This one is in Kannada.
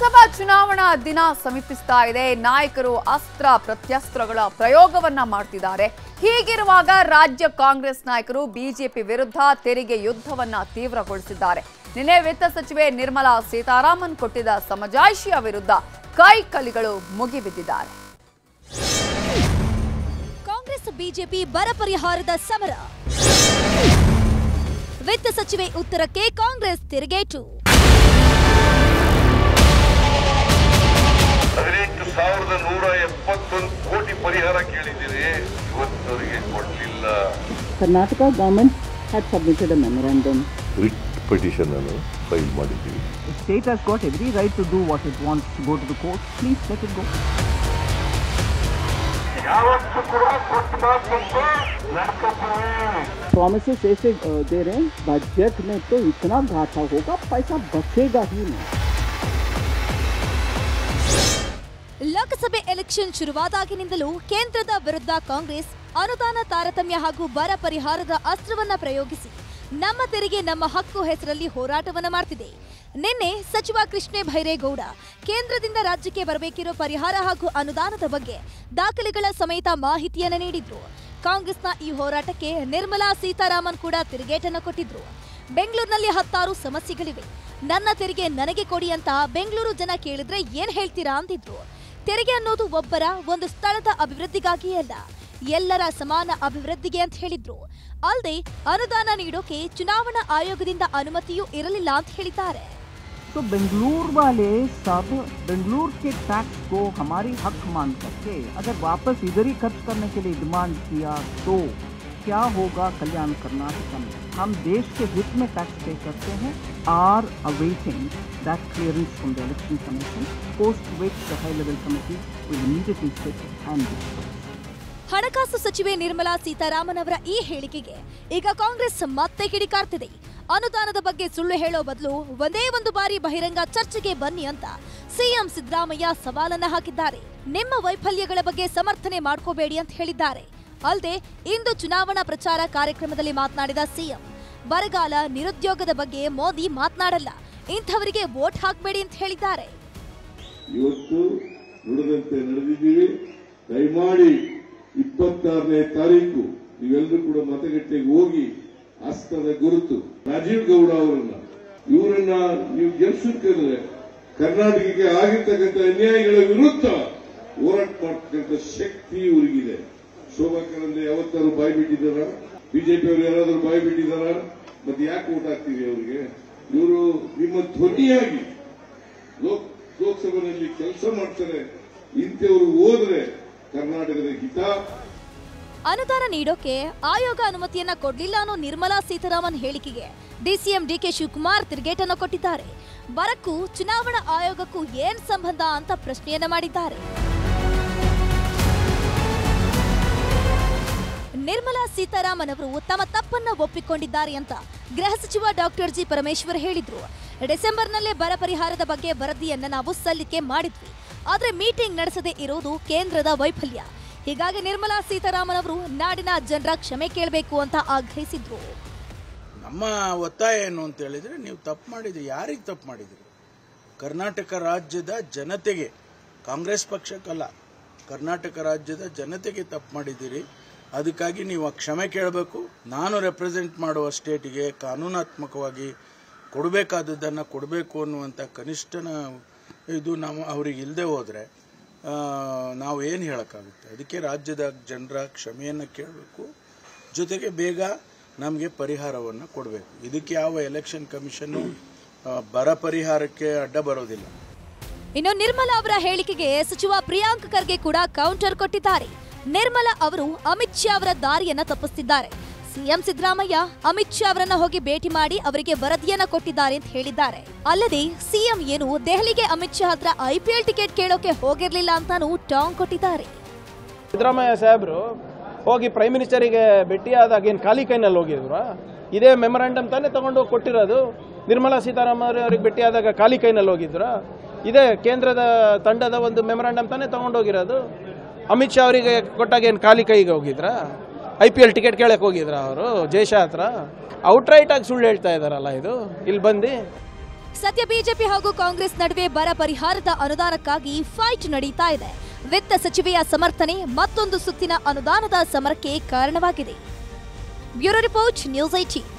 ಲೋಕಸಭಾ ಚುನಾವಣಾ ದಿನ ಸಮೀಪಿಸ್ತಾ ಇದೆ. ನಾಯಕರು ಅಸ್ತ್ರ ಪ್ರತ್ಯಸ್ತ್ರಗಳ ಪ್ರಯೋಗವನ್ನ ಮಾಡ್ತಿದ್ದಾರೆ. ಹೀಗಿರುವಾಗ ರಾಜ್ಯ ಕಾಂಗ್ರೆಸ್ ನಾಯಕರು ಬಿಜೆಪಿ ವಿರುದ್ಧ ತೆರಿಗೆ ಯುದ್ಧವನ್ನ ತೀವ್ರಗೊಳಿಸಿದ್ದಾರೆ. ನಿನ್ನೆ ವಿತ್ತ ಸಚಿವೆ ನಿರ್ಮಲಾ ಸೀತಾರಾಮನ್ ಕೊಟ್ಟಿದ್ದ ಸಮಜಾಯಿಷಿಯ ವಿರುದ್ಧ ಕೈಕಲಿಗಳು ಮುಗಿಬಿದ್ದಿದ್ದಾರೆ. ಕಾಂಗ್ರೆಸ್ ಬಿಜೆಪಿ ಬರ ಪರಿಹಾರದ ಸಮರ. ವಿತ್ತ ಸಚಿವೆ ಉತ್ತರಕ್ಕೆ ಕಾಂಗ್ರೆಸ್ ತಿರುಗೇಟು. 18,171 ಕೋಟಿ ಪರಿಹಾರ ಕೇಳಿದ್ದೀರಿ, ಇವತ್ತವರಿಗೆ ಕೊಡಲಿಲ್ಲ. Karnataka government had submitted a memorandum. Writ petition ಅನ್ನು ಫೈಲ್ ಮಾಡಿದ್ದೀವಿ. The state has got every right to do what it wants, to go to the court. Please let it go. ಯಾವತ್ತೂ ಕೂಡ ಕೊಟ್ಟು ನಡ್ಕೊತೀವಿ. Promises ऐसे दे रहे हैं, बजट में तो इतना घाटा होगा, पैसा बचेगा ही नहीं. ಲೋಕಸಭೆ ಎಲೆಕ್ಷನ್ ಶುರುವಾದಾಗಿನಿಂದಲೂ ಕೇಂದ್ರದ ವಿರುದ್ಧ ಕಾಂಗ್ರೆಸ್ ಅನುದಾನ ತಾರತಮ್ಯ ಹಾಗೂ ಬರ ಪರಿಹಾರದ ಅಸ್ತ್ರವನ್ನ ಪ್ರಯೋಗಿಸಿ ನಮ್ಮ ತೆರಿಗೆ ನಮ್ಮ ಹಕ್ಕು ಹೆಸರಲ್ಲಿ ಹೋರಾಟವನ್ನ ಮಾಡ್ತಿದೆ. ನಿನ್ನೆ ಸಚಿವ ಕೃಷ್ಣ ಭೈರೇಗೌಡ ಕೇಂದ್ರದಿಂದ ರಾಜ್ಯಕ್ಕೆ ಬರಬೇಕಿರೋ ಪರಿಹಾರ ಹಾಗೂ ಅನುದಾನದ ಬಗ್ಗೆ ದಾಖಲೆಗಳ ಸಮೇತ ಮಾಹಿತಿಯನ್ನ ನೀಡಿದ್ರು. ಕಾಂಗ್ರೆಸ್ನ ಈ ಹೋರಾಟಕ್ಕೆ ನಿರ್ಮಲಾ ಸೀತಾರಾಮನ್ ಕೂಡ ತಿರುಗೇಟನ್ನು ಕೊಟ್ಟಿದ್ರು. ಬೆಂಗಳೂರಿನಲ್ಲಿ 10 ಸಮಸ್ಯೆಗಳಿವೆ, ನನ್ನ ತೆರಿಗೆ ನನಗೆ ಕೊಡಿ ಅಂತ ಬೆಂಗಳೂರು ಜನ ಕೇಳಿದ್ರೆ ಏನ್ ಹೇಳ್ತೀರಾ ಅಂತಿದ್ರು. ತೆರಿಗೆ ಅನ್ನೋದು ಒಬ್ಬರ ಒಂದು ಸ್ಥಳದ ಅಭಿವೃದ್ಧಿಗಾಗಿ ಅಲ್ಲ, ಎಲ್ಲರ ಸಮಾನ ಅಭಿವೃದ್ಧಿಗೆ ಅಂತ ಹೇಳಿದ್ರು. ಅಲ್ಲದೆ ಅನುದಾನ ನೀಡೋಕೆ ಚುನಾವಣಾ ಆಯೋಗದಿಂದ ಅನುಮತಿಯೂ ಇರಲಿಲ್ಲ ಅಂತ ಹೇಳಿದ್ದಾರೆ. तो बेंगलुरु वाले सब बेंगलुरु के टैक्स को हमारी हक मान करके अगर वापस इधर ही खर्च करने के लिए डिमांड किया तो क्या होगा कल्याण कर्नाटक में? हम देश के हित में टैक्स पे करते हैं. Are awaiting that clearance from the election commission, post which the high level committee will immediately sit and discuss. ಹಣಕಾಸು ಸಚಿವೆ ನಿರ್ಮಲಾ ಸೀತಾರಾಮನ್ ಅವರ ಈ ಹೇಳಿಕೆಗೆ ಈಗ ಕಾಂಗ್ರೆಸ್ ಮತ್ತೆ ಕಿಡಿಕಾರ್ತಿದೆ. ಅನುದಾನದ ಬಗ್ಗೆ ಸುಳ್ಳು ಹೇಳೋ ಬದಲು ಒಂದೇ ಒಂದು ಬಾರಿ ಬಹಿರಂಗ ಚರ್ಚೆಗೆ ಬನ್ನಿ ಅಂತ ಸಿಎಂ ಸಿದ್ದರಾಮಯ್ಯ ಸವಾಲನ್ನ ಹಾಕಿದ್ದಾರೆ. ನಿಮ್ಮ ವೈಫಲ್ಯಗಳ ಬಗ್ಗೆ ಸಮರ್ಥನೆ ಮಾಡ್ಕೋಬೇಡಿ ಅಂತ ಹೇಳಿದ್ದಾರೆ. ಅಲ್ಲದೆ ಇಂದು ಚುನಾವಣಾ ಪ್ರಚಾರ ಕಾರ್ಯಕ್ರಮದಲ್ಲಿ ಮಾತನಾಡಿದ ಸಿಎಂ, ಬರಗಾಲ ನಿರುದ್ಯೋಗದ ಬಗ್ಗೆ ಮೋದಿ ಮಾತನಾಡಲ್ಲ, ಇಂಥವರಿಗೆ ವೋಟ್ ಹಾಕಬೇಡಿ ಅಂತ ಹೇಳಿದ್ದಾರೆ. ಇವತ್ತು ನುಡಿದಂತೆ ನಡೆದಿದ್ದೀವಿ. ದಯಮಾಡಿ 26ನೇ ತಾರೀಕು ನೀವೆಲ್ಲರೂ ಕೂಡ ಮತಗಟ್ಟೆಗೆ ಹೋಗಿ ಹಸ್ತದ ಗುರುತು ರಾಜೀವ್ ಗೌಡ ಇವರನ್ನ ನೀವು ಗೆಲ್ಸಿದ್ರೆ ಕರ್ನಾಟಕಕ್ಕೆ ಆಗಿರ್ತಕ್ಕಂಥ ಅನ್ಯಾಯಗಳ ವಿರುದ್ಧ ಹೋರಾಟ ಮಾಡತಕ್ಕಂಥ ಶಕ್ತಿ ಇವರಿಗಿದೆ. ಶೋಭಾ ಕರಂದ್ಲಾಜೆ ಯಾವತ್ತಾರು ಬಾಯಿ ಬಿಟ್ಟಿದ್ದಾರ? ಬಿಜೆಪಿ ಅವರು ಯಾರಾದ್ರೂ ಬಾಯಿ ಬಿಟ್ಟಿದ್ದಾರ? ಮತ್ತೆ ಯಾಕೆ ಓಟ್ ಹಾಕ್ತೀವಿ ಅವರಿಗೆ? ಇವರು ನಿಮ್ಮ ಧ್ವನಿಯಾಗಿ ಲೋಕಸಭೆಯಲ್ಲಿ ಕೆಲಸ ಮಾಡ್ತಾರೆ. ಇಂಥವರು ಹೋದ್ರೆ ಕರ್ನಾಟಕದ ಹಿತ. ಅನುದಾನ ನೀಡೋಕೆ ಆಯೋಗ ಅನುಮತಿಯನ್ನ ಕೊಡ್ಲಿಲ್ಲ ಅನ್ನೋ ನಿರ್ಮಲಾ ಸೀತಾರಾಮನ್ ಹೇಳಿಕೆಗೆ ಡಿಸಿಎಂ ಡಿಕೆ ಶಿವಕುಮಾರ್ ತಿರುಗೇಟನ್ನು ಕೊಟ್ಟಿದ್ದಾರೆ. ಬರಕ್ಕೂ ಚುನಾವಣಾ ಆಯೋಗಕ್ಕೂ ಏನ್ ಸಂಬಂಧ ಅಂತ ಪ್ರಶ್ನೆಯನ್ನ ಮಾಡಿದ್ದಾರೆ. ನಿರ್ಮಲಾ ಸೀತಾರಾಮನ್ ಅವರು ತಮ್ಮ ತಪ್ಪನ್ನ ಒಪ್ಪಿಕೊಂಡಿದ್ದಾರೆ ಅಂತ ಗೃಹ ಸಚಿವ ಡಾಕ್ಟರ್ ಜಿ ಪರಮೇಶ್ವರ್ ಹೇಳಿದ್ರು. ಡಿಸೆಂಬರ್ನಲ್ಲೇ ಬರ ಪರಿಹಾರದ ಬಗ್ಗೆ ವರದಿಯನ್ನ ನಾವು ಸಲ್ಲಿಕೆ ಮಾಡಿದ್ವಿ, ಆದ್ರೆ ಮೀಟಿಂಗ್ ನಡೆಸದೇ ಇರೋದು ಕೇಂದ್ರದ ವೈಫಲ್ಯ. ಹೀಗಾಗಿ ನಿರ್ಮಲಾ ಸೀತಾರಾಮನ್ ಅವರು ನಾಡಿನ ಜನರ ಕ್ಷಮೆ ಕೇಳಬೇಕು ಅಂತ ಆಗ್ರಹಿಸಿದ್ರು. ನಮ್ಮ ಒತ್ತಾಯ ಏನು ಅಂತ ಹೇಳಿದ್ರೆ, ನೀವು ತಪ್ಪು ಮಾಡಿದ್ರಿ. ಯಾರಿಗೆ ತಪ್ಪು ಮಾಡಿದ್ರಿ? ಕರ್ನಾಟಕ ರಾಜ್ಯದ ಜನತೆಗೆ, ಕಾಂಗ್ರೆಸ್ ಪಕ್ಷಕ್ಕಲ್ಲ, ಕರ್ನಾಟಕ ರಾಜ್ಯದ ಜನತೆಗೆ ತಪ್ಪು ಮಾಡಿದ್ದೀರಿ. ಅದಕ್ಕಾಗಿ ನೀವು ಕ್ಷಮೆ ಕೇಳಬೇಕು. ನಾನು ರೆಪ್ರೆಸೆಂಟ್ ಮಾಡುವ ಸ್ಟೇಟಿಗೆ ಕಾನೂನಾತ್ಮಕವಾಗಿ ಕೊಡಬೇಕಾದದ್ದನ್ನು ಕೊಡಬೇಕು ಅನ್ನುವಂಥ ಕನಿಷ್ಠನ ಇದು ನಾವು ಅವ್ರಿಗೆ ಇಲ್ಲದೆ ಹೋದರೆ ನಾವು ಏನು ಹೇಳೋಕ್ಕಾಗುತ್ತೆ? ಅದಕ್ಕೆ ರಾಜ್ಯದ ಜನರ ಕ್ಷಮೆಯನ್ನು ಕೇಳಬೇಕು, ಜೊತೆಗೆ ಬೇಗ ನಮಗೆ ಪರಿಹಾರವನ್ನು ಕೊಡಬೇಕು. ಇದಕ್ಕೆ ಯಾವ ಎಲೆಕ್ಷನ್ ಕಮಿಷನ್ನು ಬರ ಪರಿಹಾರಕ್ಕೆ ಅಡ್ಡ ಬರೋದಿಲ್ಲ. ಇನ್ನು ನಿರ್ಮಲಾ ಅವರ ಹೇಳಿಕೆಗೆ ಸಚಿವ ಪ್ರಿಯಾಂಕ್ ಖರ್ಗೆ ಕೂಡ ಕೌಂಟರ್ ಕೊಟ್ಟಿದ್ದಾರೆ. ನಿರ್ಮಲಾ ಅವರು ಅಮಿತ್ ಶಾ ಅವರ ದಾರಿಯನ್ನ ತಪ್ಪಿಸುತ್ತಿದ್ದಾರೆ. ಸಿಎಂ ಸಿದ್ದರಾಮಯ್ಯ ಅಮಿತ್ ಶಾ ಅವರನ್ನ ಹೋಗಿ ಭೇಟಿ ಮಾಡಿ ಅವರಿಗೆ ವರದಿಯನ್ನ ಕೊಟ್ಟಿದ್ದಾರೆ ಅಂತ ಹೇಳಿದ್ದಾರೆ. ಅಲ್ಲದೆ ಸಿಎಂ ಏನು ದೆಹಲಿಗೆ ಅಮಿತ್ ಶಾ ಹತ್ರ IPL ಟಿಕೆಟ್ ಕೇಳೋಕೆ ಹೋಗಿರ್ಲಿಲ್ಲ ಅಂತಾನೂ ಟಾಂಗ್ ಕೊಟ್ಟಿದ್ದಾರೆ. ಸಿದ್ದರಾಮಯ್ಯ ಸಾಹೇಬ್ರು ಹೋಗಿ ಪ್ರೈಮ್ ಮಿನಿಸ್ಟರಿಗೆ ಭೇಟಿಯಾದಾಗ ಏನು ಖಾಲಿ ಕೈನಲ್ಲಿ ಹೋಗಿದ್ರು? ಇದೇ ಮೆಮೊರಾಂಡಮ್ ತಾನೇ ತಗೊಂಡು ಕೊಟ್ಟಿರೋದು. ನಿರ್ಮಲಾ ಸೀತಾರಾಮನ್ ಅವರಿಗೆ ಭೇಟಿಯಾದಾಗ ಖಾಲಿ ಕೈನಲ್ಲಿ ಹೋಗಿದ್ರ? ಇದೇ ಕೇಂದ್ರದ ತಂಡದ ಒಂದು ಮೆಮೊರಾಂಡಮ್ ತಾನೇ ತಗೊಂಡೋಗಿರೋದು. ಅಮಿತ್ ಶಾ ಅವರಿಗೆ ಕೊಟ್ಟಾಗ ಏನು ಖಾಲಿ ಕೈಗೆ ಹೋಗಿದ್ರ? IPL ಟಿಕೆಟ್ ಕೇಳಕ್ಕೆ ಹೋಗಿದ್ರ ಅವರು ಜಯಶಾ ಹತ್ರ? ಔಟ್ರೈಟ್ ಆಗಿ ಸುಳ್ಳು ಹೇಳ್ತಾ ಇದಾರಲ್ಲ ಇದು ಇಲ್ಲಿ ಬಂದು. ಸದ್ಯ ಬಿಜೆಪಿ ಹಾಗೂ ಕಾಂಗ್ರೆಸ್ ನಡುವೆ ಬರ ಪರಿಹಾರದ ಅನುದಾನಕ್ಕಾಗಿ ಫೈಟ್ ನಡೀತಾ ಇದೆ. ವಿತ್ತ ಸಚಿವೆಯ ಸಮರ್ಥನೆ ಮತ್ತೊಂದು ಸುತ್ತಿನ ಅನುದಾನದ ಸಮರಕ್ಕೆ ಕಾರಣವಾಗಿದೆ. Bureau report, news 18.